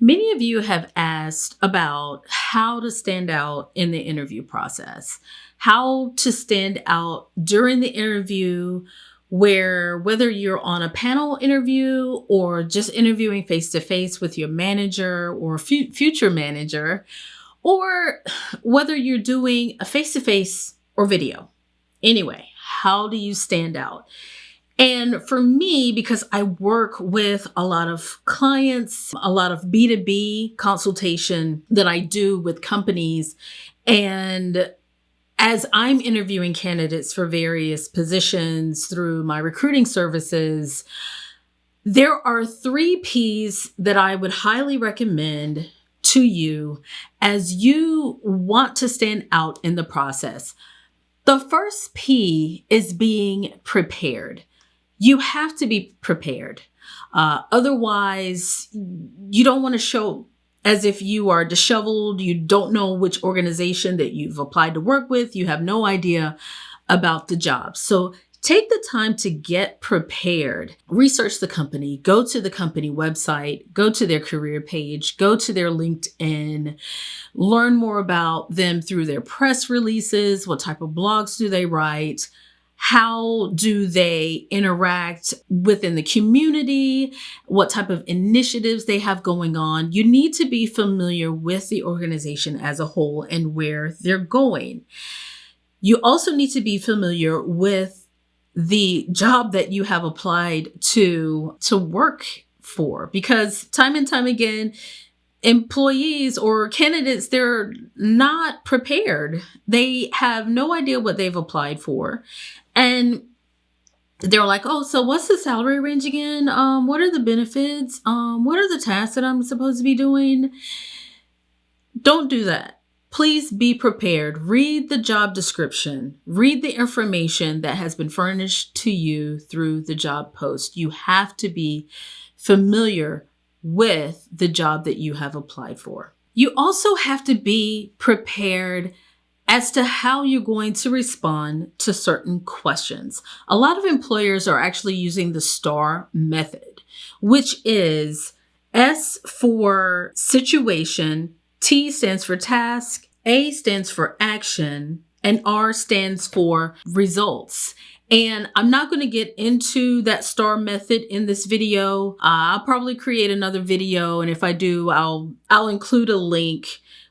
Many of you have asked about how to stand out in the interview process, how to stand out during the interview, whether you're on a panel interview or just interviewing face to face with your manager or future manager, or whether you're doing a face to face or video. Anyway, how do you stand out? And for me, because I work with a lot of clients, a lot of B2B consultation that I do with companies, and as I'm interviewing candidates for various positions through my recruiting services, there are 3 P's that I would highly recommend to you as you want to stand out in the process. The first P is being prepared. You have to be prepared. Otherwise, you don't want to show as if you are disheveled. You don't know which organization that you've applied to work with. You have no idea about the job. So take the time to get prepared. Research the company. Go to the company website. Go to their career page. Go to their LinkedIn. Learn more about them through their press releases. What type of blogs do they write? How do they interact within the community? What type of initiatives they have going on? You need to be familiar with the organization as a whole and where they're going. You also need to be familiar with the job that you have applied to work for, because time and time again, employees or candidates, they're not prepared. They have no idea what they've applied for. And they're like, oh, so what's the salary range again? What are the benefits? What are the tasks that I'm supposed to be doing? Don't do that. Please be prepared. Read the job description. Read the information that has been furnished to you through the job post. You have to be familiar with the job that you have applied for. You also have to be prepared as to how you're going to respond to certain questions. A lot of employers are actually using the STAR method, which is S for situation, T stands for task, A stands for action, and R stands for results. And I'm not going to get into that STAR method in this video. I'll probably create another video, and if I do, I'll include a link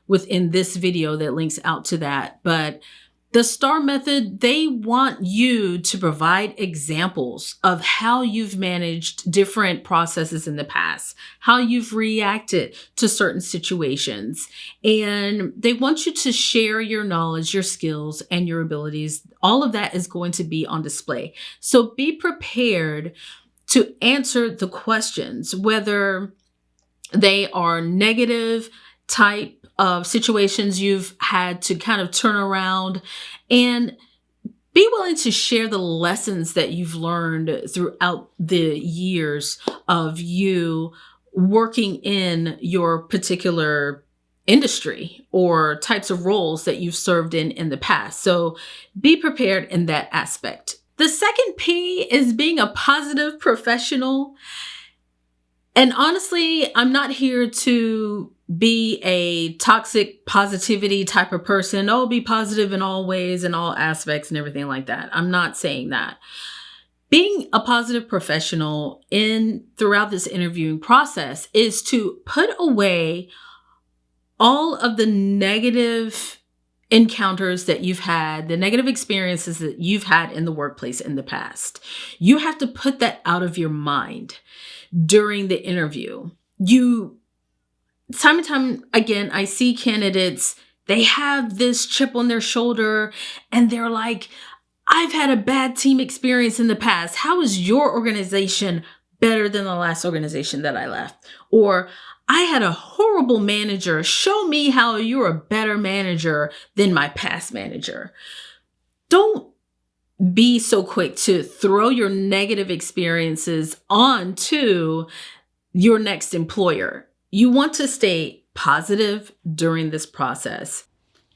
within this video that links out to that. But the STAR method, they want you to provide examples of how you've managed different processes in the past, how you've reacted to certain situations. And they want you to share your knowledge, your skills, and your abilities. All of that is going to be on display. So be prepared to answer the questions, whether they are negative type of situations you've had to kind of turn around, and be willing to share the lessons that you've learned throughout the years of you working in your particular industry or types of roles that you've served in the past. So be prepared in that aspect. The second P is being a positive professional. And honestly, I'm not here to be a toxic positivity type of person. Oh, be positive in all ways and all aspects and everything like that. I'm not saying that. Being a positive professional throughout this interviewing process is to put away all of the negative encounters that you've had, the negative experiences that you've had in the workplace in the past. You have to put that out of your mind during the interview. Time and time again, I see candidates, they have this chip on their shoulder and they're like, I've had a bad team experience in the past. How is your organization better than the last organization that I left? Or I had a horrible manager. Show me how you're a better manager than my past manager. Don't be so quick to throw your negative experiences onto your next employer. You want to stay positive during this process.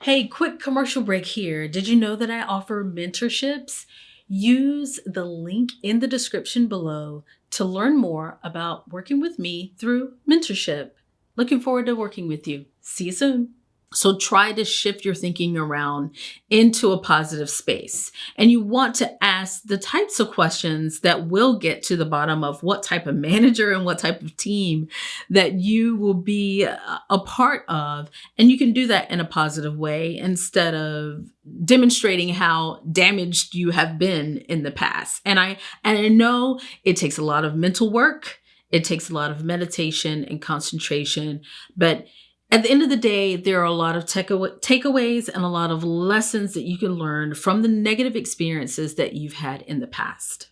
Hey, quick commercial break here. Did you know that I offer mentorships? Use the link in the description below to learn more about working with me through mentorship. Looking forward to working with you. See you soon. So try to shift your thinking around into a positive space. And you want to ask the types of questions that will get to the bottom of what type of manager and what type of team that you will be a part of. And you can do that in a positive way instead of demonstrating how damaged you have been in the past. And I know it takes a lot of mental work. It takes a lot of meditation and concentration, but at the end of the day, there are a lot of takeaways and a lot of lessons that you can learn from the negative experiences that you've had in the past.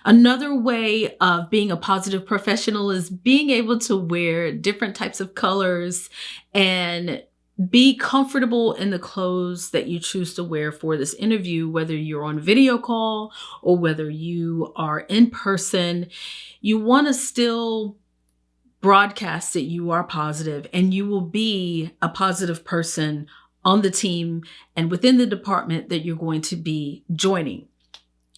Another way of being a positive professional is being able to wear different types of colors and be comfortable in the clothes that you choose to wear for this interview, whether you're on video call or whether you are in person. You want to still broadcast that you are positive and you will be a positive person on the team and within the department that you're going to be joining.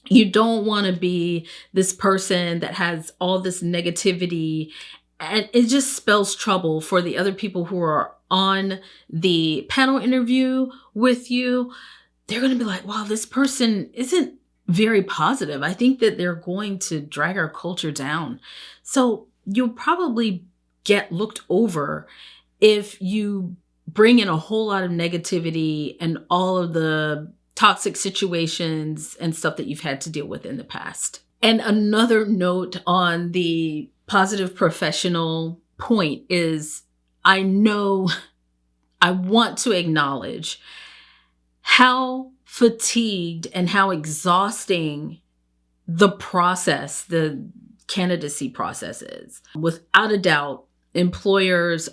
You don't want to be this person that has all this negativity, and it just spells trouble for the other people who are on the panel interview with you. They're going to be like, wow, this person isn't very positive. I think that they're going to drag our culture down. So you'll probably get looked over if you bring in a whole lot of negativity and all of the toxic situations and stuff that you've had to deal with in the past. And another note on the positive professional point is I want to acknowledge how fatigued and how exhausting the candidacy process is. Without a doubt, employers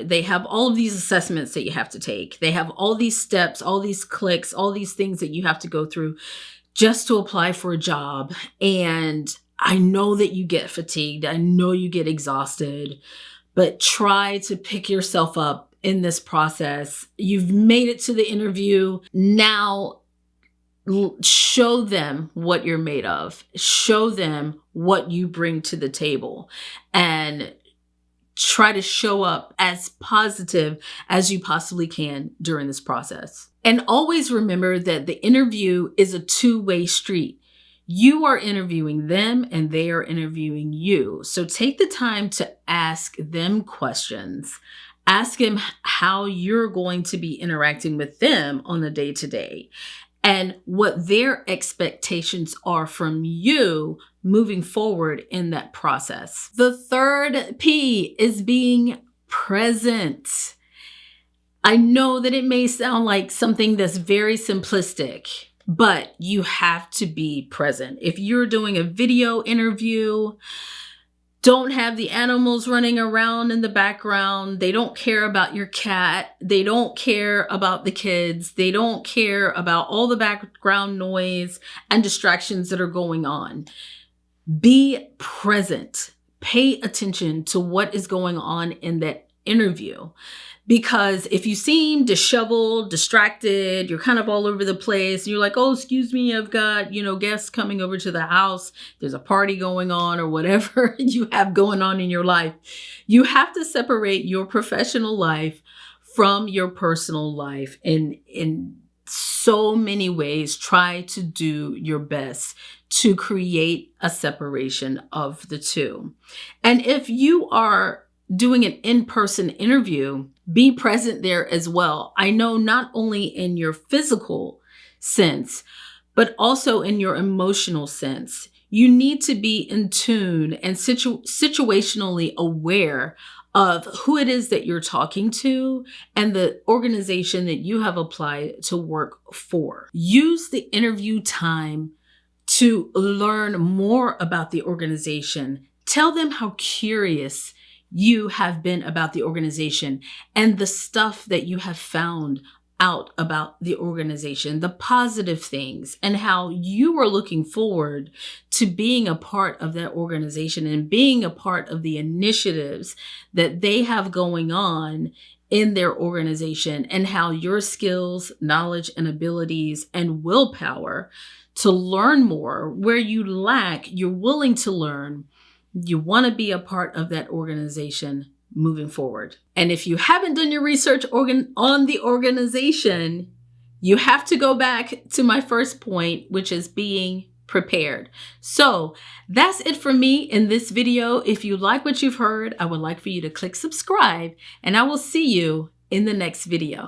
they have all of these assessments that you have to take. They have all these steps, all these clicks, all these things that you have to go through just to apply for a job. And I know that you get fatigued. I know you get exhausted, but try to pick yourself up in this process. You've made it to the interview. Now, show them what you're made of. Show them what you bring to the table and try to show up as positive as you possibly can during this process. And always remember that the interview is a two-way street. You are interviewing them and they are interviewing you. So take the time to ask them questions. Ask them how you're going to be interacting with them on the day-to-day, and what their expectations are from you moving forward in that process. The third P is being present. I know that it may sound like something that's very simplistic, but you have to be present. If you're doing a video interview, don't have the animals running around in the background. They don't care about your cat. They don't care about the kids. They don't care about all the background noise and distractions that are going on. Be present. Pay attention to what is going on in that interview. Because if you seem disheveled, distracted, you're kind of all over the place, and you're like, oh, excuse me, I've got, guests coming over to the house, there's a party going on or whatever you have going on in your life. You have to separate your professional life from your personal life. In so many ways, try to do your best to create a separation of the two. And if you are doing an in-person interview, be present there as well. I know not only in your physical sense, but also in your emotional sense. You need to be in tune and situationally aware of who it is that you're talking to and the organization that you have applied to work for. Use the interview time to learn more about the organization. Tell them how curious you have been about the organization and the stuff that you have found out about the organization, the positive things, and how you are looking forward to being a part of that organization and being a part of the initiatives that they have going on in their organization, and how your skills, knowledge, and abilities and willpower to learn more where you lack, you're willing to learn. You want to be a part of that organization. moving forward. And if you haven't done your research on the organization, you have to go back to my first point, which is being prepared. So that's it for me in this video. If you like what you've heard, I would like for you to click subscribe, and I will see you in the next video.